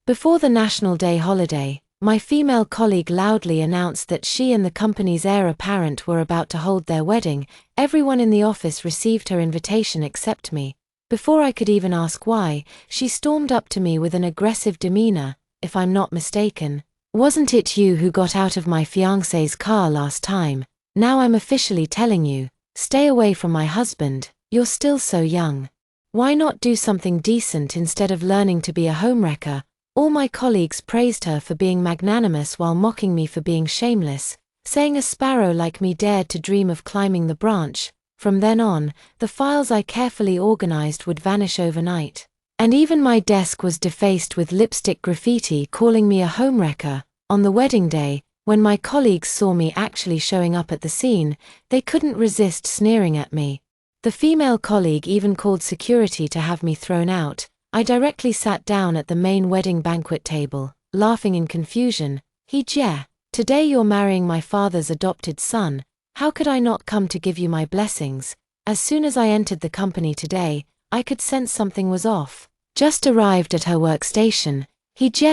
Before the National Day holiday, my female colleague loudly announced that she and the company's heir apparent were about to hold their wedding. Everyone in the office received her invitation except me. Before I could even ask why, she stormed up to me with an aggressive demeanor. "If I'm not mistaken, wasn't it you who got out of my fiancé's car last time? Now I'm officially telling you, stay away from my husband, you're still so young. Why not do something decent instead of learning to be a homewrecker?" All my colleagues praised her for being magnanimous while mocking me for being shameless, saying a sparrow like me dared to dream of climbing the branch. From then on, the files I carefully organized would vanish overnight. And even my desk was defaced with lipstick graffiti calling me a homewrecker. On the wedding day, when my colleagues saw me actually showing up at the scene, they couldn't resist sneering at me. The female colleague even called security to have me thrown out. I directly sat down at the main wedding banquet table, laughing in confusion. Today you're marrying my father's adopted son. How could I not come to give you my blessings?" As soon as I entered the company today, I could sense something was off. Just arrived at her workstation,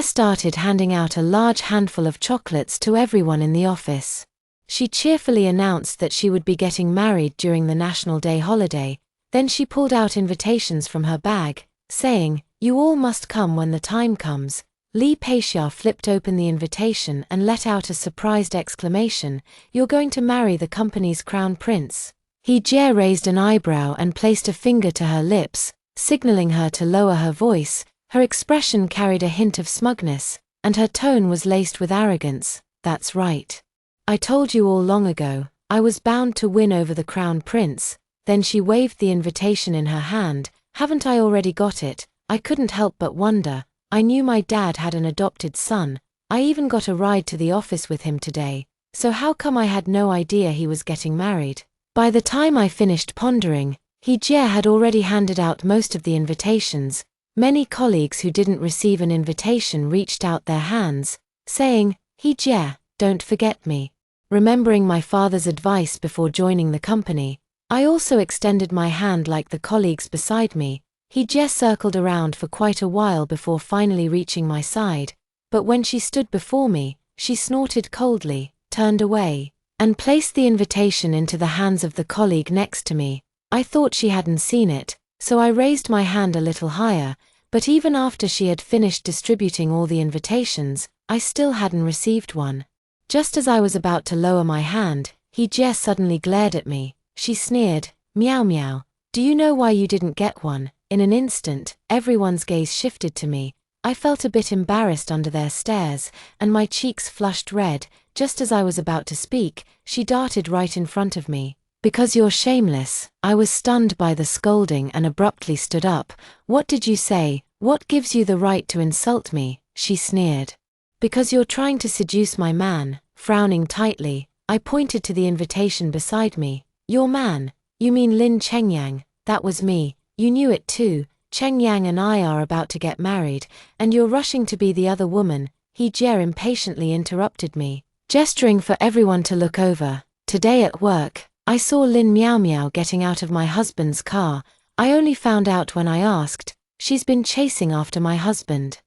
started handing out a large handful of chocolates to everyone in the office. She cheerfully announced that she would be getting married during the National Day holiday. Then she pulled out invitations from her bag, saying, "You all must come when the time comes." Lee Pei-Xia flipped open the invitation and let out a surprised exclamation. "You're going to marry the company's crown prince?" Jie raised an eyebrow and placed a finger to her lips, signaling her to lower her voice. Her expression carried a hint of smugness, and her tone was laced with arrogance. "That's right. I told you all long ago, I was bound to win over the crown prince." Then she waved the invitation in her hand. "Haven't I already got it?" I couldn't help but wonder. I knew my dad had an adopted son. I even got a ride to the office with him today. So how come I had no idea he was getting married? By the time I finished pondering, Jie had already handed out most of the invitations. Many colleagues who didn't receive an invitation reached out their hands, saying, "Jie, don't forget me." Remembering my father's advice before joining the company, I also extended my hand like the colleagues beside me. Jie circled around for quite a while before finally reaching my side, but when she stood before me, she snorted coldly, turned away, and placed the invitation into the hands of the colleague next to me. I thought she hadn't seen it, so I raised my hand a little higher, but even after she had finished distributing all the invitations, I still hadn't received one. Just as I was about to lower my hand, Jie suddenly glared at me. She sneered, "Meow meow, do you know why you didn't get one?" In an instant, everyone's gaze shifted to me. I felt a bit embarrassed under their stares, and my cheeks flushed red. Just as I was about to speak, she darted right in front of me. "Because you're shameless." I was stunned by the scolding and abruptly stood up. "What did you say? What gives you the right to insult me?" she sneered. "Because you're trying to seduce my man." Frowning tightly, I pointed to the invitation beside me. "Your man? You mean Lin Chengyang?" "That was me. You knew it too. Chengyang and I are about to get married, and you're rushing to be the other woman." Jie impatiently interrupted me, gesturing for everyone to look over. "Today at work, I saw Lin Meow Meow getting out of my husband's car. I only found out when I asked. She's been chasing after my husband,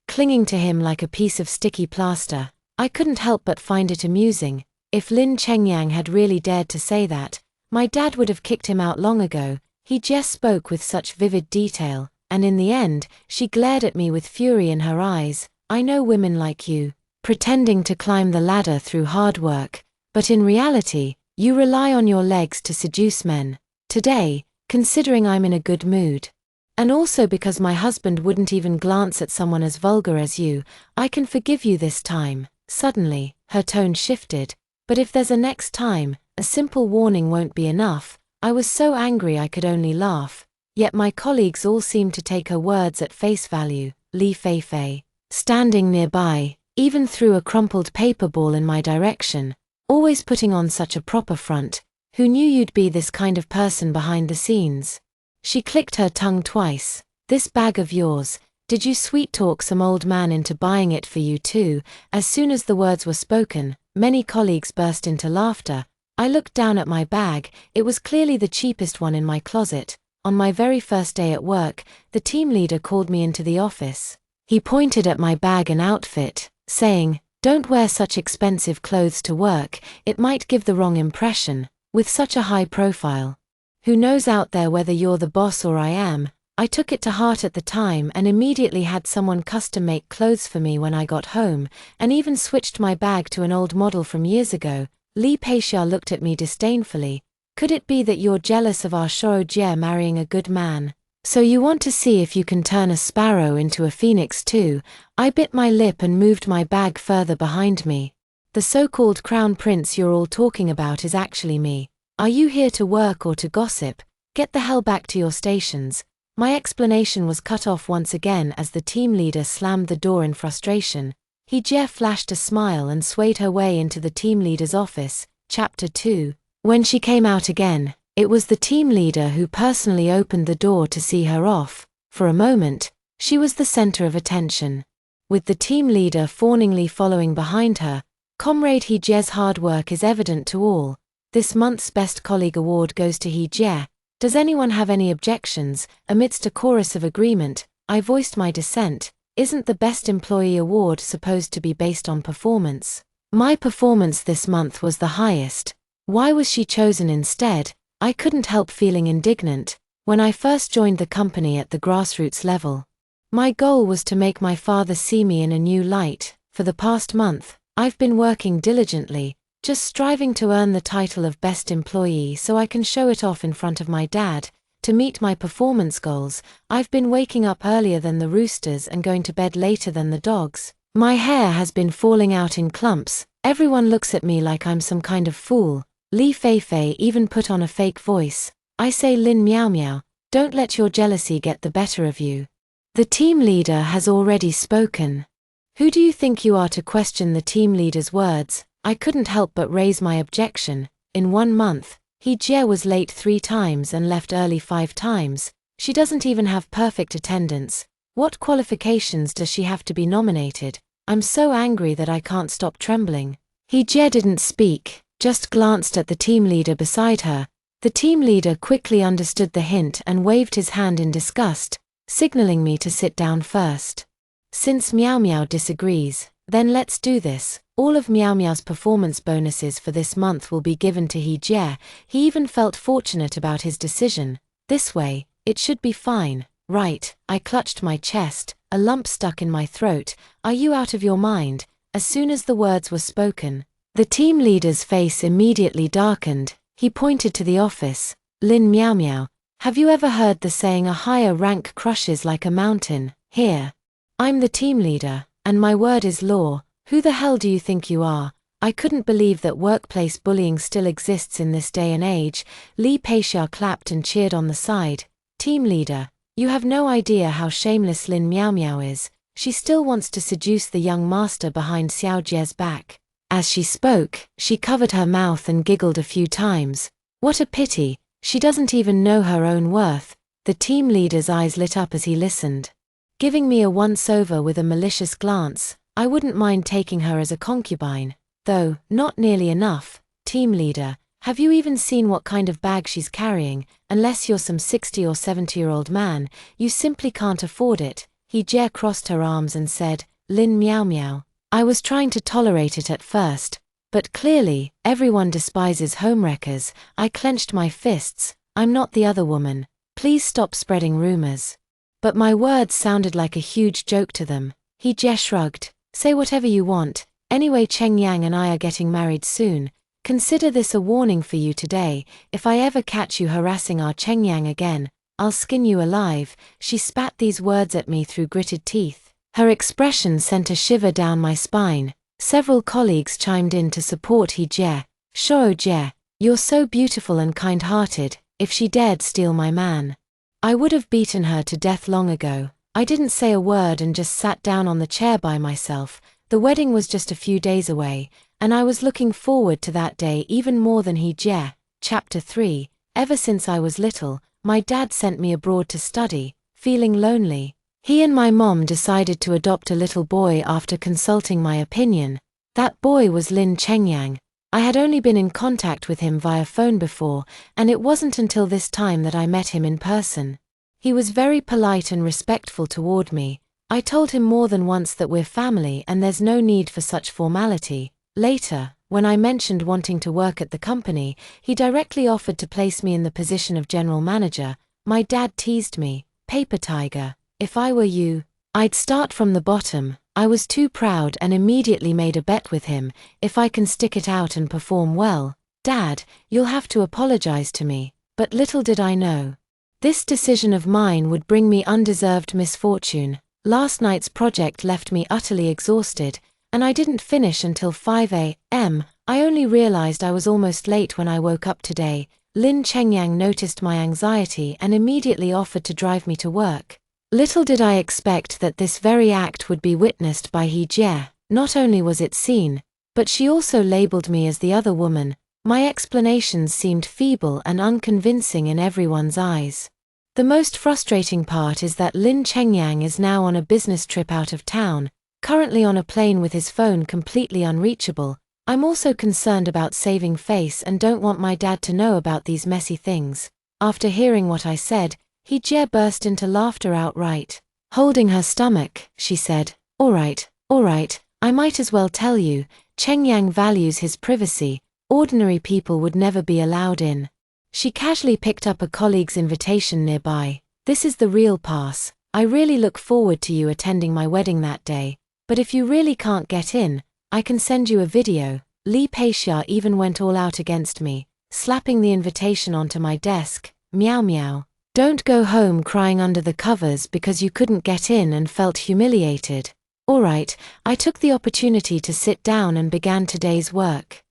clinging to him like a piece of sticky plaster." I couldn't help but find it amusing. If Lin Chengyang had really dared to say that, my dad would have kicked him out long ago. Jie spoke with such vivid detail, and in the end, she glared at me with fury in her eyes. "I know women like you, pretending to climb the ladder through hard work, but in reality, you rely on your legs to seduce men. Today, considering I'm in a good mood, and also because my husband wouldn't even glance at someone as vulgar as you, I can forgive you this time." Suddenly, her tone shifted. "But if there's a next time, a simple warning won't be enough." I was so angry I could only laugh. Yet my colleagues all seemed to take her words at face value. Li Feifei, standing nearby, even threw a crumpled paper ball in my direction. "Always putting on such a proper front. Who knew you'd be this kind of person behind the scenes?" She clicked her tongue twice. "This bag of yours, did you sweet-talk some old man into buying it for you too?" As soon as the words were spoken, many colleagues burst into laughter. I looked down at my bag. It was clearly the cheapest one in my closet. On my very first day at work, the team leader called me into the office. He pointed at my bag and outfit, saying, "Don't wear such expensive clothes to work, it might give the wrong impression, with such a high profile. Who knows out there whether you're the boss or I am." I took it to heart at the time and immediately had someone custom make clothes for me when I got home, and even switched my bag to an old model from years ago. Li Peixia looked at me disdainfully. "Could it be that you're jealous of our Shoujier marrying a good man? So you want to see if you can turn a sparrow into a phoenix too?" I bit my lip and moved my bag further behind me. "The so-called crown prince you're all talking about is actually me. Are you here to work or to gossip? Get the hell back to your stations." My explanation was cut off once again as the team leader slammed the door in frustration. Hee-jae flashed a smile and swayed her way into the team leader's office. Chapter 2. When she came out again, it was the team leader who personally opened the door to see her off. For a moment, she was the center of attention. With the team leader fawningly following behind her, Comrade Hee-jae's hard work is evident to all. This month's Best Colleague Award goes to Hee-jae. Does anyone have any objections? Amidst a chorus of agreement, I voiced my dissent. Isn't the Best Employee Award supposed to be based on performance? My performance this month was the highest. Why was she chosen instead? I couldn't help feeling indignant. When I first joined the company at the grassroots level, my goal was to make my father see me in a new light. For the past month, I've been working diligently, just striving to earn the title of Best Employee so I can show it off in front of my dad. To meet my performance goals, I've been waking up earlier than the roosters and going to bed later than the dogs. My hair has been falling out in clumps. Everyone looks at me like I'm some kind of fool. Li Feifei even put on a fake voice. "I say, Lin Miao Miao, don't let your jealousy get the better of you. The team leader has already spoken." Who do you think you are to question the team leader's words? I couldn't help but raise my objection. In 1 month, Hee-jae was late 3 times and left early 5 times. She doesn't even have perfect attendance. What qualifications does she have to be nominated? I'm so angry that I can't stop trembling. Hee-jae didn't speak, just glanced at the team leader beside her. The team leader quickly understood the hint and waved his hand in disgust, signaling me to sit down first. Since Miao Miao disagrees, then let's do this. All of Miao Miao's performance bonuses for this month will be given to Hee-jae. He even felt fortunate about his decision. This way, it should be fine, right? I clutched my chest, a lump stuck in my throat. Are you out of your mind? As soon as the words were spoken, the team leader's face immediately darkened. He pointed to the office. "Lin Miao Miao, have you ever heard the saying a higher rank crushes like a mountain? Here. I'm the team leader, and my word is law. Who the hell do you think you are?" I couldn't believe that workplace bullying still exists in this day and age. Li Peixia clapped and cheered on the side. "Team leader, you have no idea how shameless Lin Miao Miao is. She still wants to seduce the young master behind Xiao Jie's back." As she spoke, she covered her mouth and giggled a few times. What a pity, she doesn't even know her own worth. The team leader's eyes lit up as he listened. Giving me a once-over with a malicious glance, "I wouldn't mind taking her as a concubine, though not nearly enough. Team leader, have you even seen what kind of bag she's carrying? Unless you're some 60 or 70-year-old man, you simply can't afford it." Hee-jae crossed her arms and said, "Lin Miao Miao, I was trying to tolerate it at first, but clearly, everyone despises homewreckers." I clenched my fists. "I'm not the other woman. Please stop spreading rumors." But my words sounded like a huge joke to them. Hee-jae shrugged. "Say whatever you want. Anyway, Cheng Yang and I are getting married soon. Consider this a warning for you today. If I ever catch you harassing our Cheng Yang again, I'll skin you alive." She spat these words at me through gritted teeth. Her expression sent a shiver down my spine. Several colleagues chimed in to support Hee-jae. "Shoujier, you're so beautiful and kind-hearted. If she dared steal my man, I would have beaten her to death long ago." I didn't say a word and just sat down on the chair by myself. The wedding was just a few days away, and I was looking forward to that day even more than Hee-jae. Chapter 3. Ever since I was little, my dad sent me abroad to study. Feeling lonely, he and my mom decided to adopt a little boy after consulting my opinion. That boy was Lin Chengyang. I had only been in contact with him via phone before, and it wasn't until this time that I met him in person. He was very polite and respectful toward me. I told him more than once that we're family and there's no need for such formality. Later, when I mentioned wanting to work at the company, he directly offered to place me in the position of general manager. My dad teased me, "Paper tiger, if I were you, I'd start from the bottom." I was too proud and immediately made a bet with him, "If I can stick it out and perform well, Dad, you'll have to apologize to me." But little did I know, this decision of mine would bring me undeserved misfortune. Last night's project left me utterly exhausted, and I didn't finish until 5 a.m. I only realized I was almost late when I woke up today. Lin Chengyang noticed my anxiety and immediately offered to drive me to work. Little did I expect that this very act would be witnessed by He Jie. Not only was it seen, but she also labeled me as the other woman. My explanations seemed feeble and unconvincing in everyone's eyes. The most frustrating part is that Lin Chengyang is now on a business trip out of town, currently on a plane with his phone completely unreachable. I'm also concerned about saving face and don't want my dad to know about these messy things. After hearing what I said, He Jie burst into laughter outright. Holding her stomach, she said, all right, I might as well tell you, Chengyang values his privacy. Ordinary people would never be allowed in." She casually picked up a colleague's invitation nearby. "This is the real pass. I really look forward to you attending my wedding that day. But if you really can't get in, I can send you a video." Li Peixia even went all out against me, slapping the invitation onto my desk. "Meow meow. Don't go home crying under the covers because you couldn't get in and felt humiliated." Alright, I took the opportunity to sit down and began today's work.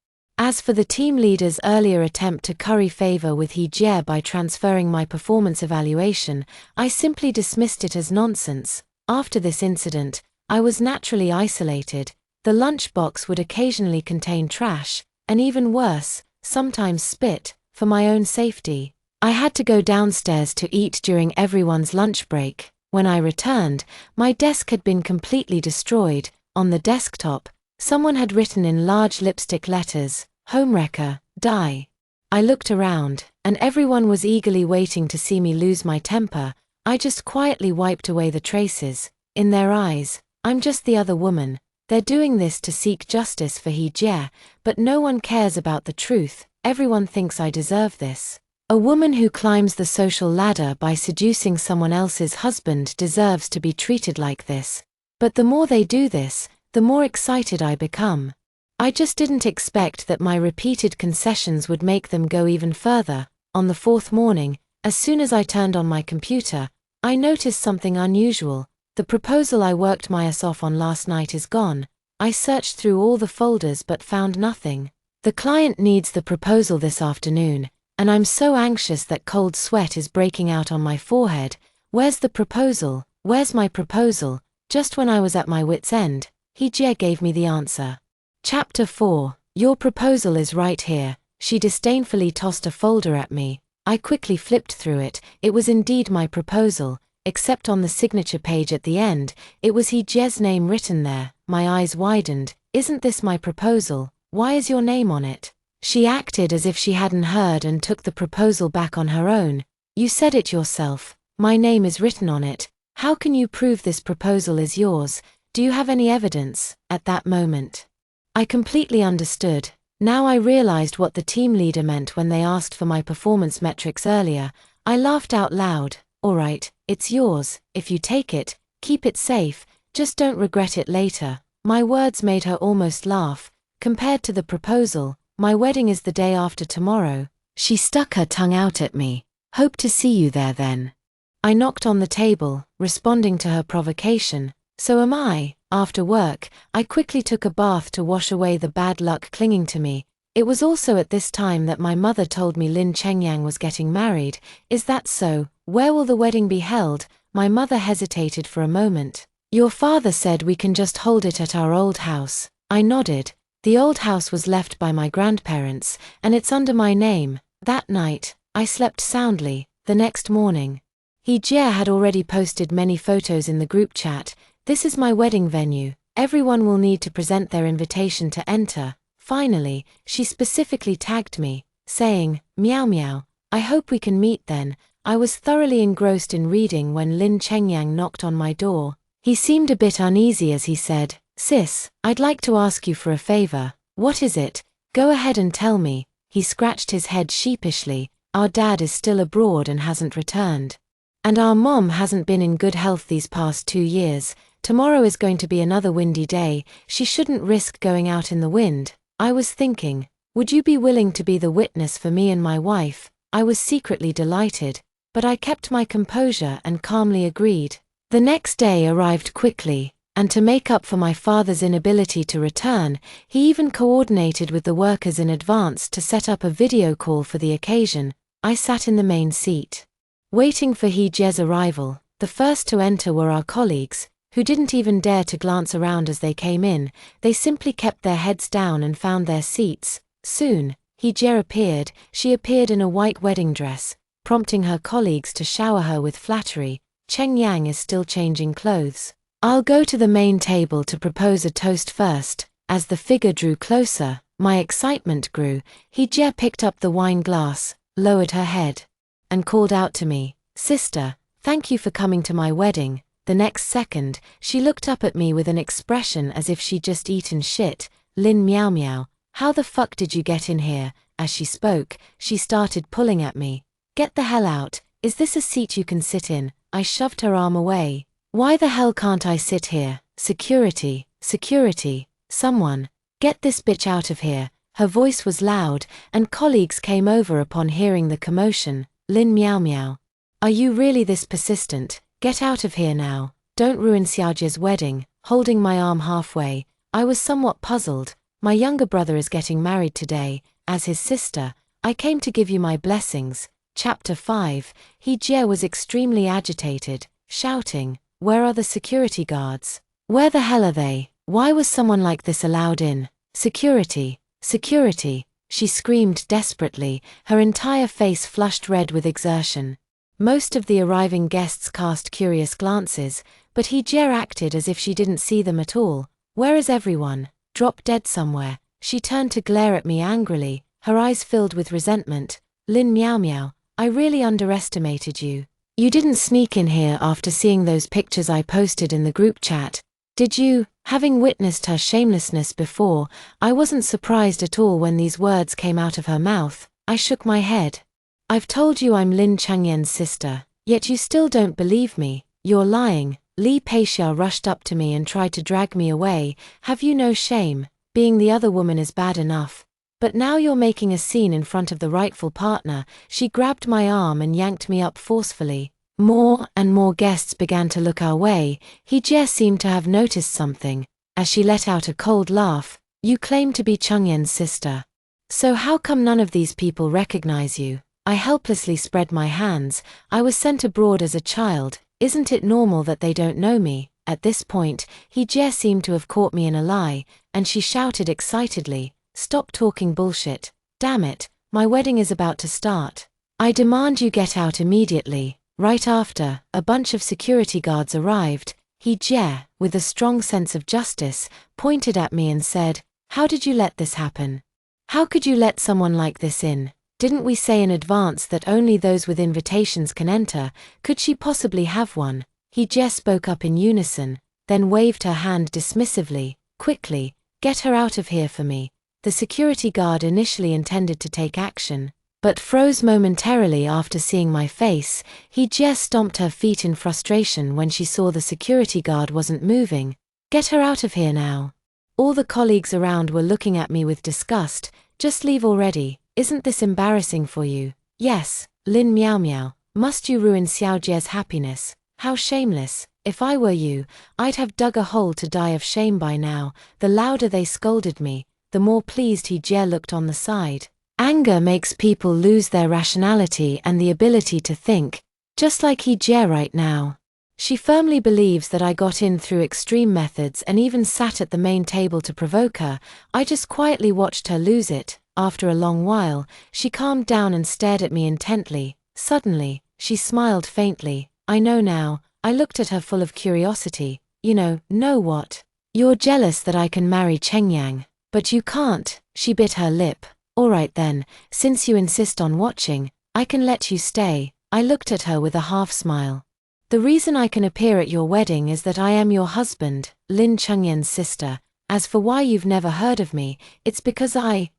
As for the team leader's earlier attempt to curry favor with He Jie by transferring my performance evaluation, I simply dismissed it as nonsense. After this incident, I was naturally isolated. The lunchbox would occasionally contain trash, and even worse, sometimes spit. For my own safety, I had to go downstairs to eat during everyone's lunch break. When I returned, my desk had been completely destroyed. On the desktop, someone had written in large lipstick letters, "Homewrecker, die." I looked around, and everyone was eagerly waiting to see me lose my temper. I just quietly wiped away the traces. In their eyes, I'm just the other woman. They're doing this to seek justice for He Jie, but no one cares about the truth. Everyone thinks I deserve this. A woman who climbs the social ladder by seducing someone else's husband deserves to be treated like this. But the more they do this, the more excited I become. I just didn't expect that my repeated concessions would make them go even further. On the fourth morning, as soon as I turned on my computer, I noticed something unusual. The proposal I worked my ass off on last night is gone. I searched through all the folders but found nothing. The client needs the proposal this afternoon, and I'm so anxious that cold sweat is breaking out on my forehead. Where's the proposal? Where's my proposal? Just when I was at my wit's end, He Jie gave me the answer. Chapter 4. Your proposal is right here. She disdainfully tossed a folder at me. I quickly flipped through it. It was indeed my proposal, except on the signature page at the end, it was He Jie's name written there. My eyes widened. "Isn't this my proposal? Why is your name on it?" She acted as if she hadn't heard and took the proposal back on her own. "You said it yourself. My name is written on it. How can you prove this proposal is yours? Do you have any evidence?" At that moment, I completely understood. Now I realized what the team leader meant when they asked for my performance metrics earlier. I laughed out loud. "Alright, it's yours. If you take it, keep it safe, just don't regret it later." My words made her almost laugh. "Compared to the proposal, my wedding is the day after tomorrow." She stuck her tongue out at me. "Hope to see you there then." I knocked on the table, responding to her provocation. "So am I." After work, I quickly took a bath to wash away the bad luck clinging to me. It was also at this time that my mother told me Lin Chengyang was getting married. "Is that so? Where will the wedding be held?" My mother hesitated for a moment. "Your father said we can just hold it at our old house." I nodded. The old house was left by my grandparents, and it's under my name. That night, I slept soundly. The next morning, He Jie had already posted many photos in the group chat. "This is my wedding venue. Everyone will need to present their invitation to enter." Finally, she specifically tagged me, saying, "Meow meow, I hope we can meet then." I was thoroughly engrossed in reading when Lin Chengyang knocked on my door. He seemed a bit uneasy as he said, "Sis, I'd like to ask you for a favor." "What is it? Go ahead and tell me." He scratched his head sheepishly. "Our dad is still abroad and hasn't returned. And our mom hasn't been in good health these past 2 years. Tomorrow is going to be another windy day. She shouldn't risk going out in the wind. I was thinking, would you be willing to be the witness for me and my wife?" I was secretly delighted, but I kept my composure and calmly agreed. The next day arrived quickly, and to make up for my father's inability to return, he even coordinated with the workers in advance to set up a video call for the occasion. I sat in the main seat, waiting for Je's arrival. The first to enter were our colleagues, who didn't even dare to glance around as they came in. They simply kept their heads down and found their seats. Soon, Je appeared. She appeared in a white wedding dress, prompting her colleagues to shower her with flattery. Cheng Yang is still changing clothes. "I'll go to the main table to propose a toast first." As the figure drew closer, my excitement grew. Je picked up the wine glass, lowered her head, and called out to me, "Sister, thank you for coming to my wedding." The next second, she looked up at me with an expression as if she'd just eaten shit. "Lin Miao Miao, how the fuck did you get in here?" As she spoke, she started pulling at me. "Get the hell out. Is this a seat you can sit in?" I shoved her arm away. "Why the hell can't I sit here? Security, security, someone, get this bitch out of here." Her voice was loud, and colleagues came over upon hearing the commotion. "Lin Miao Miao, are you really this persistent? Get out of here now. Don't ruin Xiaojie's wedding." Holding my arm halfway, I was somewhat puzzled. "My younger brother is getting married today. As his sister, I came to give you my blessings." Chapter 5. Je was extremely agitated, shouting, "Where are the security guards? Where the hell are they? Why was someone like this allowed in? Security, security," she screamed desperately, her entire face flushed red with exertion. Most of the arriving guests cast curious glances, but Je acted as if she didn't see them at all. "Where is everyone? Drop dead somewhere." She turned to glare at me angrily, her eyes filled with resentment. "Lin Miao Miao, I really underestimated you. You didn't sneak in here after seeing those pictures I posted in the group chat, did you?" Having witnessed her shamelessness before, I wasn't surprised at all when these words came out of her mouth. I shook my head. "I've told you I'm Lin Changyan's sister, yet you still don't believe me. You're lying." Li Peixia rushed up to me and tried to drag me away. "Have you no shame? Being the other woman is bad enough, but now you're making a scene in front of the rightful partner." She grabbed my arm and yanked me up forcefully. More and more guests began to look our way. Je seemed to have noticed something, as she let out a cold laugh. "You claim to be Changyan's sister. So how come none of these people recognize you?" I helplessly spread my hands. "I was sent abroad as a child. Isn't it normal that they don't know me?" At this point, Je seemed to have caught me in a lie, and she shouted excitedly, "Stop talking bullshit. Damn it, my wedding is about to start. I demand you get out immediately." Right after, a bunch of security guards arrived. Je, with a strong sense of justice, pointed at me and said, "How did you let this happen? How could you let someone like this in? Didn't we say in advance that only those with invitations can enter? Could she possibly have one?" Je spoke up in unison, then waved her hand dismissively. "Quickly, get her out of here for me." The security guard initially intended to take action, but froze momentarily after seeing my face. Je stomped her feet in frustration when she saw the security guard wasn't moving. "Get her out of here now." All the colleagues around were looking at me with disgust. "Just leave already. Isn't this embarrassing for you?" "Yes, Lin Miao Miao, must you ruin Xiaojie's happiness? How shameless. If I were you, I'd have dug a hole to die of shame by now." The louder they scolded me, the more pleased Je looked on the side. Anger makes people lose their rationality and the ability to think, just like Je right now. She firmly believes that I got in through extreme methods and even sat at the main table to provoke her. I just quietly watched her lose it. After a long while, she calmed down and stared at me intently. Suddenly, she smiled faintly. "I know now." I looked at her full of curiosity. Know what? "You're jealous that I can marry Cheng Yang, but you can't." She bit her lip. "Alright then, since you insist on watching, I can let you stay." I looked at her with a half smile. The reason I can appear at your wedding is that I am your husband, Lin Chengyan's sister. As for why you've never heard of me, it's because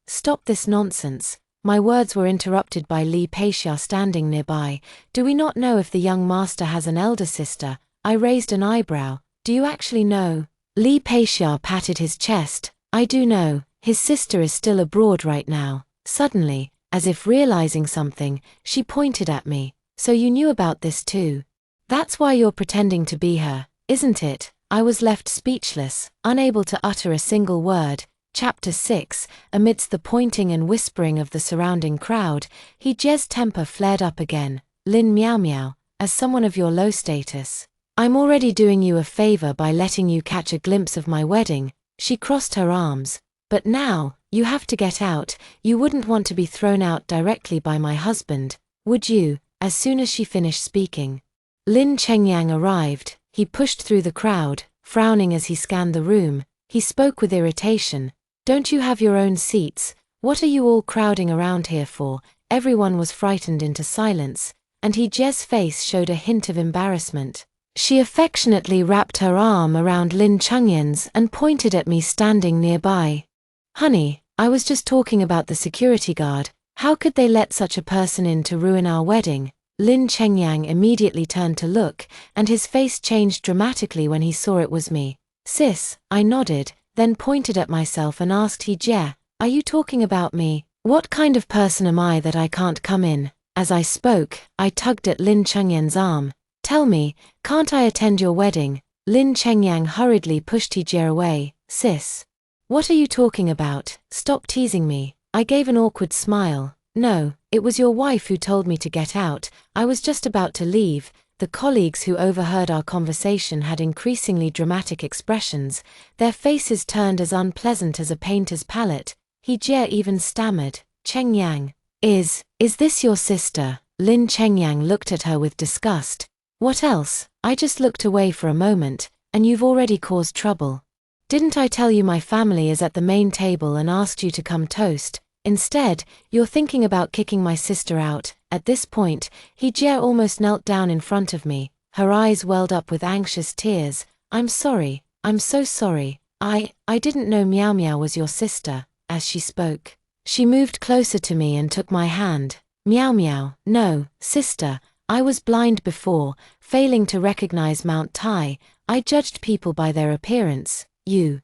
Stop this nonsense. My words were interrupted by Li Peixia standing nearby. Do we not know if the young master has an elder sister? I raised an eyebrow. Do you actually know? Li Peixia patted his chest. I do know. His sister is still abroad right now. Suddenly, as if realizing something, she pointed at me. So you knew about this too? That's why you're pretending to be her, isn't it? I was left speechless, unable to utter a single word. Chapter 6. Amidst the pointing and whispering of the surrounding crowd, He Jie's temper flared up again. Lin Miao Miao, as someone of your low status, I'm already doing you a favor by letting you catch a glimpse of my wedding. She crossed her arms. But now, you have to get out. You wouldn't want to be thrown out directly by my husband, would you? As soon as she finished speaking, Lin Chengyang arrived. He pushed through the crowd, frowning as he scanned the room. He spoke with irritation. Don't you have your own seats? What are you all crowding around here for? Everyone was frightened into silence, and He Jie's face showed a hint of embarrassment. She affectionately wrapped her arm around Lin Chengyan's and pointed at me standing nearby. Honey, I was just talking about the security guard. How could they let such a person in to ruin our wedding? Lin Chengyang immediately turned to look, and his face changed dramatically when he saw it was me. Sis, I nodded, then pointed at myself and asked He Jie, are you talking about me? What kind of person am I that I can't come in? As I spoke, I tugged at Lin Chengyan's arm. Tell me, can't I attend your wedding? Lin Chengyang hurriedly pushed He Jie away. Sis, what are you talking about? Stop teasing me. I gave an awkward smile. No, it was your wife who told me to get out. I was just about to leave. The colleagues who overheard our conversation had increasingly dramatic expressions. Their faces turned as unpleasant as a painter's palette. He Jie even stammered. Chengyang, is this your sister? Lin Chengyang looked at her with disgust. What else? I just looked away for a moment, and you've already caused trouble. Didn't I tell you my family is at the main table and asked you to come toast? Instead, you're thinking about kicking my sister out. At this point, He Jie almost knelt down in front of me. Her eyes welled up with anxious tears. I'm sorry. I'm so sorry. I didn't know Miao Miao was your sister. As she spoke, she moved closer to me and took my hand. Miao Miao, no, sister. I was blind before, failing to recognize Mount Tai. I judged people by their appearance. You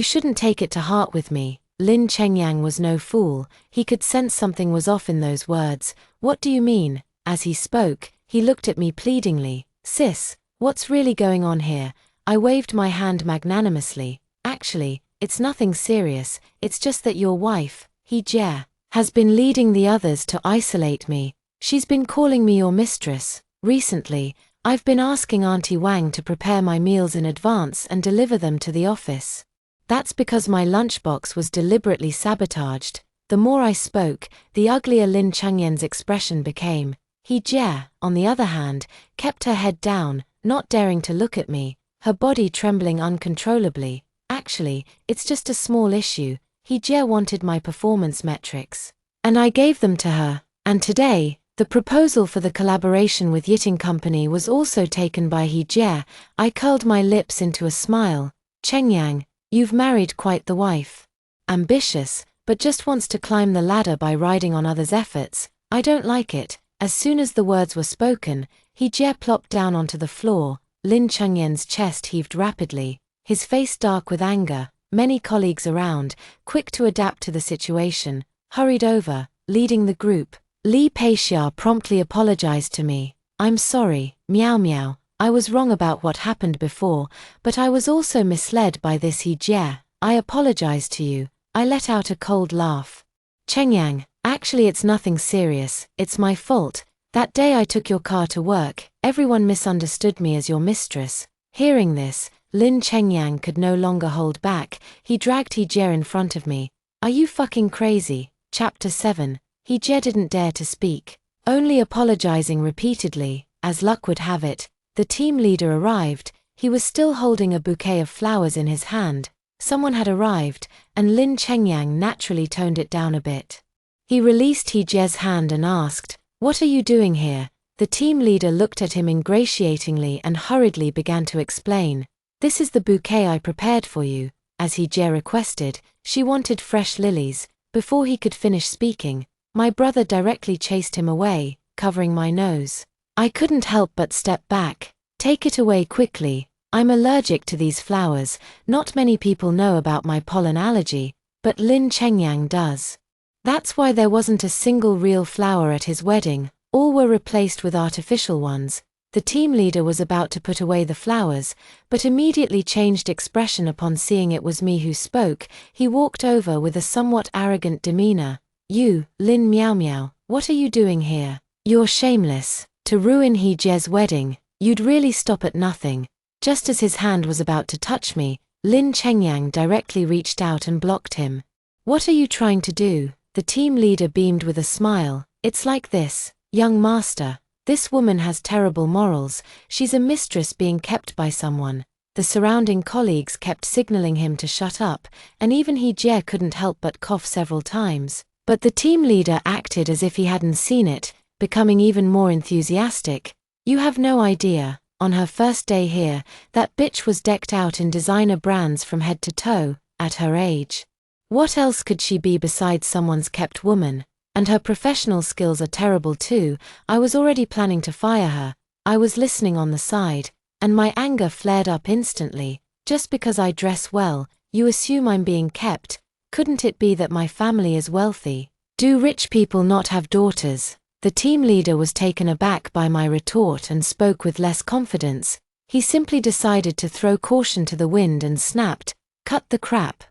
shouldn't take it to heart with me. Lin Chengyang was no fool. He could sense something was off in those words. What do you mean? As he spoke, he looked at me pleadingly. Sis, what's really going on here? I waved my hand magnanimously. Actually, it's nothing serious. It's just that your wife, He Jie, has been leading the others to isolate me. She's been calling me your mistress. Recently, I've been asking Auntie Wang to prepare my meals in advance and deliver them to the office. That's because my lunchbox was deliberately sabotaged. The more I spoke, the uglier Lin Chengyan's expression became. He Jie, on the other hand, kept her head down, not daring to look at me, her body trembling uncontrollably. Actually, it's just a small issue. He Jie wanted my performance metrics, and I gave them to her. And today, the proposal for the collaboration with Yiting Company was also taken by He Jie. I curled my lips into a smile. Chengyang, you've married quite the wife. Ambitious, but just wants to climb the ladder by riding on others' efforts. I don't like it. As soon as the words were spoken, He Jie plopped down onto the floor. Lin Chengyan's chest heaved rapidly, his face dark with anger. Many colleagues around, quick to adapt to the situation, hurried over, leading the group. Li Peixia promptly apologized to me. I'm sorry, Miao Miao. I was wrong about what happened before, but I was also misled by this He Jie. I apologize to you. I let out a cold laugh. Chengyang, actually it's nothing serious. It's my fault. That day I took your car to work. Everyone misunderstood me as your mistress. Hearing this, Lin Chengyang could no longer hold back. He dragged He Jie in front of me. Are you fucking crazy? Chapter 7. He Jie didn't dare to speak, only apologizing repeatedly. As luck would have it, the team leader arrived. He was still holding a bouquet of flowers in his hand. Someone had arrived, and Lin Chengyang naturally toned it down a bit. He released He Jie's hand and asked, "What are you doing here?" The team leader looked at him ingratiatingly and hurriedly began to explain. "This is the bouquet I prepared for you, as Hee-jae requested. She wanted fresh lilies." Before he could finish speaking, my brother directly chased him away, covering my nose. I couldn't help but step back. "Take it away quickly. I'm allergic to these flowers." Not many people know about my pollen allergy, but Lin Chengyang does. That's why there wasn't a single real flower at his wedding. All were replaced with artificial ones. The team leader was about to put away the flowers, but immediately changed expression upon seeing it was me who spoke. He walked over with a somewhat arrogant demeanor. "You, Lin Miao Miao, what are you doing here? You're shameless. To ruin Hee-jae's wedding, you'd really stop at nothing." Just as his hand was about to touch me, Lin Chengyang directly reached out and blocked him. "What are you trying to do?" The team leader beamed with a smile. "It's like this, young master. This woman has terrible morals. She's a mistress being kept by someone." The surrounding colleagues kept signaling him to shut up, and even Hee-jae couldn't help but cough several times. But the team leader acted as if he hadn't seen it, becoming even more enthusiastic. "You have no idea. On her first day here, that bitch was decked out in designer brands from head to toe. At her age, what else could she be besides someone's kept woman? And her professional skills are terrible too. I was already planning to fire her. I was listening on the side, and my anger flared up instantly. Just because I dress well, you assume I'm being kept. Couldn't it be that my family is wealthy? Do rich people not have daughters?" The team leader was taken aback by my retort and spoke with less confidence. He simply decided to throw caution to the wind and snapped, "Cut the crap.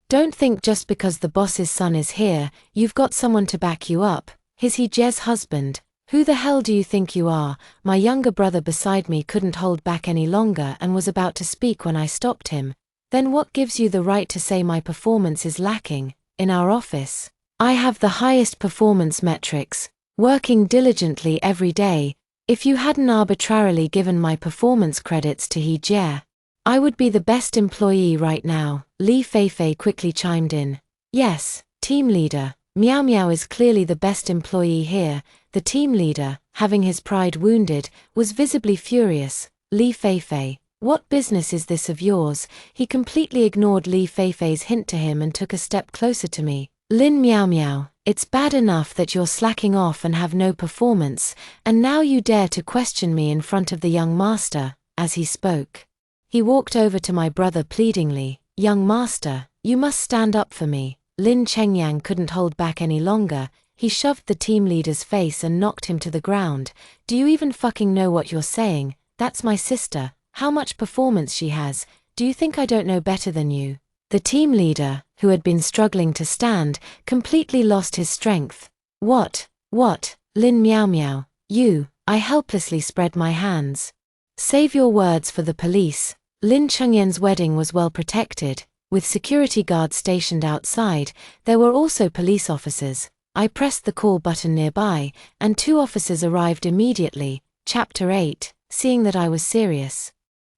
Don't think just because the boss's son is here, you've got someone to back you up. He's Hee-jae's husband. Who the hell do you think you are?" My younger brother beside me couldn't hold back any longer and was about to speak when I stopped him. "Then what gives you the right to say my performance is lacking? In our office, I have the highest performance metrics, working diligently every day. If you hadn't arbitrarily given my performance credits to Hee-jae, I would be the best employee right now." Li Feifei quickly chimed in. "Yes, team leader, Miao Miao is clearly the best employee here." The team leader, having his pride wounded, was visibly furious. "Li Feifei, what business is this of yours?" He completely ignored Li Feifei's hint to him and took a step closer to me. "Lin Miao Miao, it's bad enough that you're slacking off and have no performance, and now you dare to question me in front of the young master." As he spoke, he walked over to my brother pleadingly. "Young master, you must stand up for me." Lin Chengyang couldn't hold back any longer. He shoved the team leader's face and knocked him to the ground. "Do you even fucking know what you're saying? That's my sister. How much performance she has. Do you think I don't know better than you?" The team leader, who had been struggling to stand, completely lost his strength. What, Lin Miao Miao, you?" I helplessly spread my hands. "Save your words for the police." Lin Chengyan's wedding was well protected, with security guards stationed outside. There were also police officers. I pressed the call button nearby, and 2 officers arrived immediately. Chapter 8, seeing that I was serious.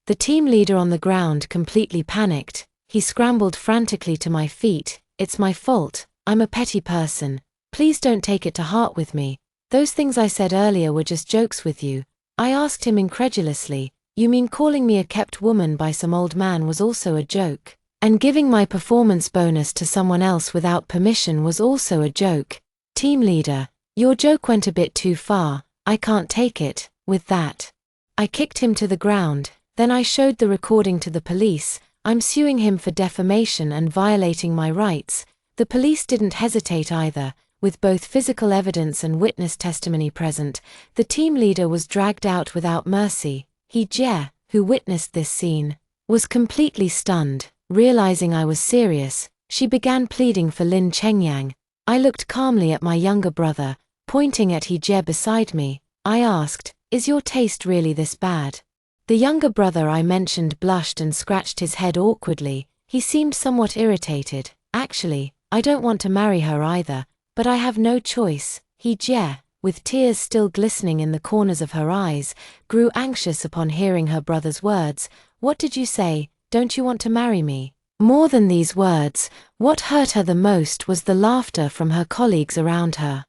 The team leader on the ground completely panicked. He scrambled frantically to my feet. "It's my fault. I'm a petty person. Please don't take it to heart with me. Those things I said earlier were just jokes with you." I asked him incredulously. "You mean calling me a kept woman by some old man was also a joke? And giving my performance bonus to someone else without permission was also a joke?" "Team leader, your joke went a bit too far. I can't take it." With that, I kicked him to the ground. Then I showed the recording to the police. "I'm suing him for defamation and violating my rights." The police didn't hesitate either. With both physical evidence and witness testimony present, the team leader was dragged out without mercy. Hee-jae, who witnessed this scene, was completely stunned. Realizing I was serious, she began pleading for Lin Chengyang. I looked calmly at my younger brother, pointing at Hee-jae beside me. I asked, "Is your taste really this bad?" The younger brother I mentioned blushed and scratched his head awkwardly. He seemed somewhat irritated. "Actually, I don't want to marry her either, but I have no choice." Hee-jae, with tears still glistening in the corners of her eyes, grew anxious upon hearing her brother's words. "What did you say? Don't you want to marry me?" More than these words, what hurt her the most was the laughter from her colleagues around her.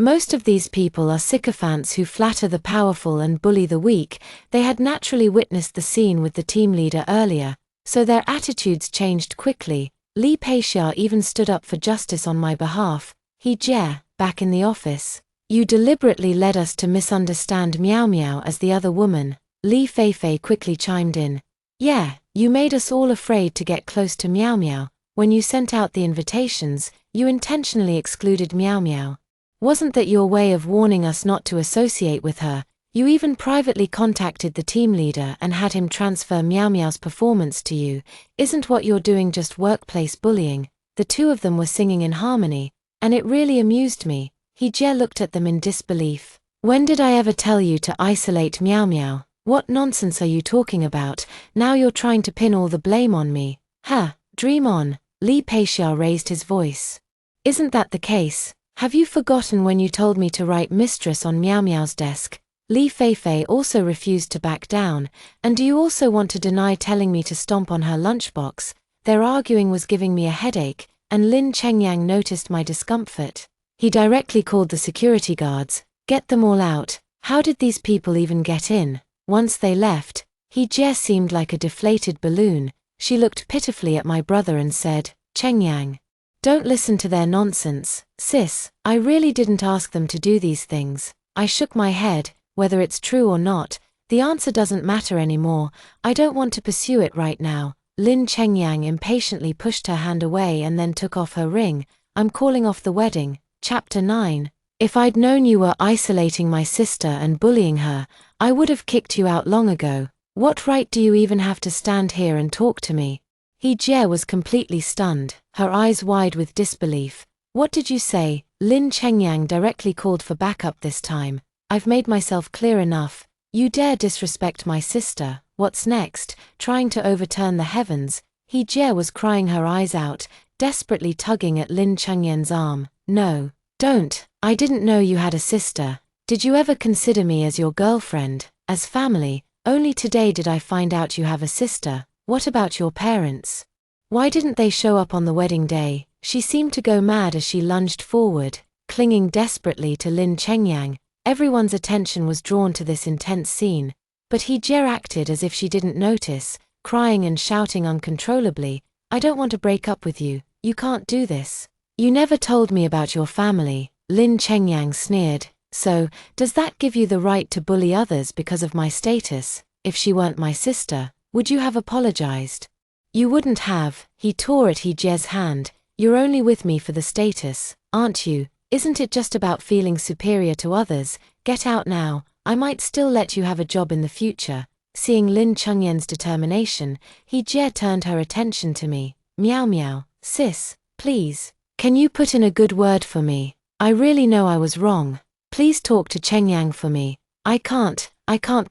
Most of these people are sycophants who flatter the powerful and bully the weak. They had naturally witnessed the scene with the team leader earlier, so their attitudes changed quickly. Li Peixia even stood up for justice on my behalf. He Jie, back in the office. You deliberately led us to misunderstand Miao Miao as the other woman. Li Feifei quickly chimed in. Yeah, you made us all afraid to get close to Miao Miao. When you sent out the invitations, you intentionally excluded Miao Miao. Wasn't that your way of warning us not to associate with her? You even privately contacted the team leader and had him transfer Miao Miao's performance to you. Isn't what you're doing just workplace bullying? The two of them were singing in harmony, and it really amused me. He Jie looked at them in disbelief. When did I ever tell you to isolate Miao Miao? What nonsense are you talking about? Now you're trying to pin all the blame on me. Ha, dream on. Li Peixia raised his voice. Isn't that the case? Have you forgotten when you told me to write Mistress on Miao Miao's desk? Li Feifei also refused to back down. And do you also want to deny telling me to stomp on her lunchbox? Their arguing was giving me a headache, and Lin Chengyang noticed my discomfort. He directly called the security guards. Get them all out. How did these people even get in? Once they left, He Jie seemed like a deflated balloon. She looked pitifully at my brother and said, Chengyang, don't listen to their nonsense, sis. I really didn't ask them to do these things. I shook my head. Whether it's true or not, the answer doesn't matter anymore. I don't want to pursue it right now. Lin Chengyang impatiently pushed her hand away and then took off her ring. I'm calling off the wedding. Chapter 9. If I'd known you were isolating my sister and bullying her, I would have kicked you out long ago. What right do you even have to stand here and talk to me? He Jie was completely stunned, her eyes wide with disbelief. What did you say? Lin Chengyang directly called for backup this time. I've made myself clear enough. You dare disrespect my sister. What's next? Trying to overturn the heavens? He Jie was crying her eyes out, desperately tugging at Lin Chengyang's arm. No, don't. I didn't know you had a sister. Did you ever consider me as your girlfriend, as family? Only today did I find out you have a sister. What about your parents? Why didn't they show up on the wedding day? She seemed to go mad as she lunged forward, clinging desperately to Lin Chengyang. Everyone's attention was drawn to this intense scene, but He Jie acted as if she didn't notice, crying and shouting uncontrollably. I don't want to break up with you. You can't do this. You never told me about your family. Lin Chengyang sneered. So, does that give you the right to bully others because of my status? If she weren't my sister, would you have apologized? You wouldn't have. He tore at He Jie's hand. You're only with me for the status, aren't you? Isn't it just about feeling superior to others? Get out now. I might still let you have a job in the future. Seeing Lin Chengyang's determination, He Jie turned her attention to me. Miao Miao, sis, please. Can you put in a good word for me? I really know I was wrong. Please talk to Chengyang for me. I can't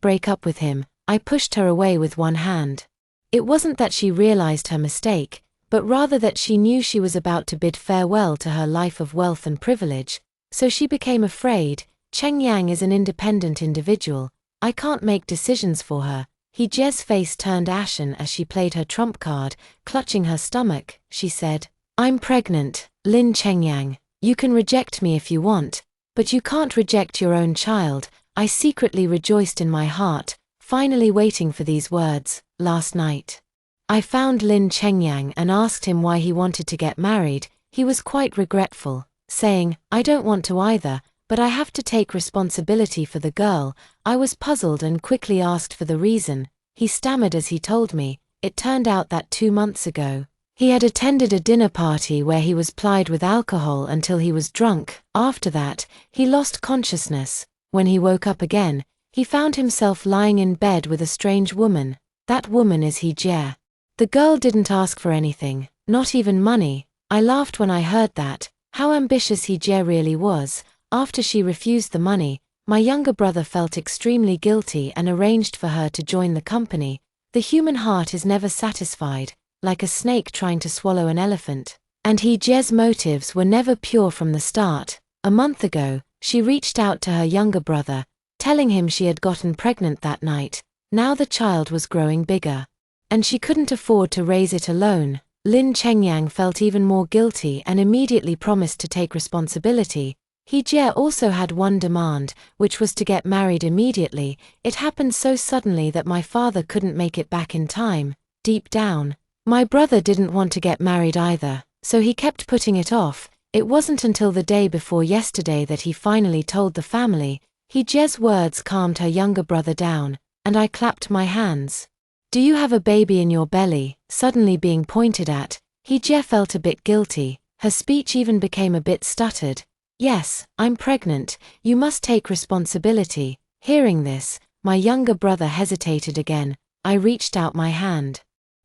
break up with him. I pushed her away with one hand. It wasn't that she realized her mistake, but rather that she knew she was about to bid farewell to her life of wealth and privilege, so she became afraid. Chengyang is an independent individual. I can't make decisions for her. He Jie's face turned ashen as she played her trump card, clutching her stomach. She said, I'm pregnant, Lin Chengyang. You can reject me if you want, but you can't reject your own child. I secretly rejoiced in my heart, finally waiting for these words. Last night, I found Lin Chengyang and asked him why he wanted to get married. He was quite regretful, saying, I don't want to either, but I have to take responsibility for the girl. I was puzzled and quickly asked for the reason. He stammered as he told me. It turned out that 2 months ago, he had attended a dinner party where he was plied with alcohol until he was drunk. After that, he lost consciousness. When he woke up again, he found himself lying in bed with a strange woman. That woman is He Jie. The girl didn't ask for anything, not even money. I laughed when I heard that. How ambitious He Jie really was. After she refused the money, my younger brother felt extremely guilty and arranged for her to join the company. The human heart is never satisfied, like a snake trying to swallow an elephant. And He Jie's motives were never pure from the start. A month ago, she reached out to her younger brother, telling him she had gotten pregnant that night. Now the child was growing bigger, and she couldn't afford to raise it alone. Lin Chengyang felt even more guilty and immediately promised to take responsibility. Hee-jae also had one demand, which was to get married immediately. It happened so suddenly that my father couldn't make it back in time. Deep down, my brother didn't want to get married either, so he kept putting it off. It wasn't until the day before yesterday that he finally told the family. Hee-jae's words calmed her younger brother down, and I clapped my hands. "Do you have a baby in your belly?" Suddenly being pointed at, Hee-jae felt a bit guilty. Her speech even became a bit stuttered. "Yes, I'm pregnant. You must take responsibility." Hearing this, my younger brother hesitated again. I reached out my hand.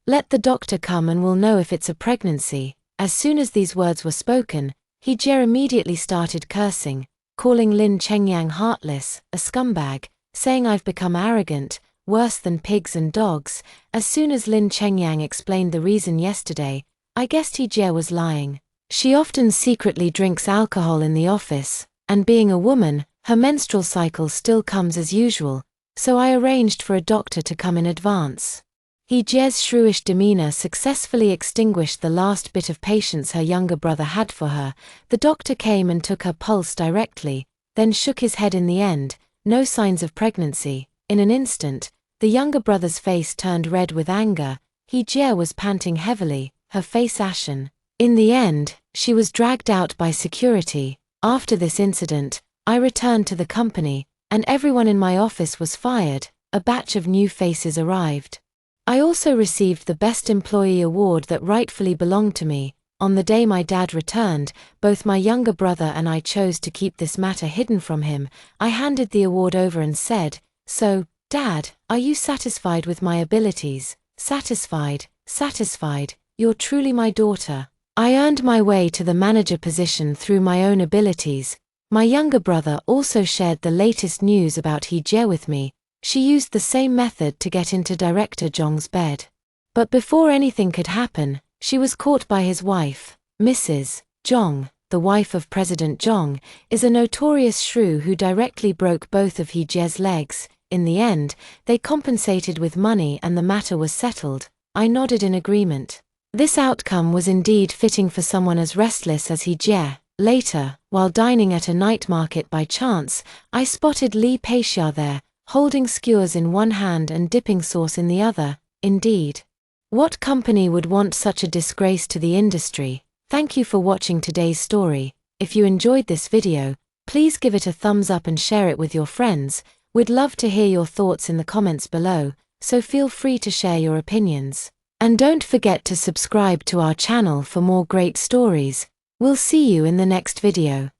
"Let the doctor come and we'll know if it's a pregnancy." As soon as these words were spoken, Hee-jae immediately started cursing, calling Lin Chengyang heartless, a scumbag, saying I've become arrogant, worse than pigs and dogs. As soon as Lin Chengyang explained the reason yesterday, I guessed Hee-jae was lying. She often secretly drinks alcohol in the office, and being a woman, her menstrual cycle still comes as usual, so I arranged for a doctor to come in advance. Hee-jae's shrewish demeanor successfully extinguished the last bit of patience her younger brother had for her. The doctor came and took her pulse directly, then shook his head in the end. No signs of pregnancy. In an instant, the younger brother's face turned red with anger. Hee-jae was panting heavily, her face ashen. In the end, she was dragged out by security. After this incident, I returned to the company, and everyone in my office was fired. A batch of new faces arrived. I also received the Best Employee award that rightfully belonged to me. On the day my dad returned, both my younger brother and I chose to keep this matter hidden from him. I handed the award over and said, "So, Dad, are you satisfied with my abilities?" "Satisfied, satisfied. You're truly my daughter." I earned my way to the manager position through my own abilities. My younger brother also shared the latest news about Hee-jae with me. She used the same method to get into Director Jong's bed. But before anything could happen, she was caught by his wife. Mrs. Jong, the wife of President Jong, is a notorious shrew who directly broke both of Hee-jae's legs. In the end, they compensated with money and the matter was settled. I nodded in agreement. This outcome was indeed fitting for someone as restless as Hee-jae. Later, while dining at a night market by chance, I spotted Lee Pei-xia there, holding skewers in one hand and dipping sauce in the other. Indeed. What company would want such a disgrace to the industry? Thank you for watching today's story. If you enjoyed this video, please give it a thumbs up and share it with your friends. We'd love to hear your thoughts in the comments below, so feel free to share your opinions. And don't forget to subscribe to our channel for more great stories. We'll see you in the next video.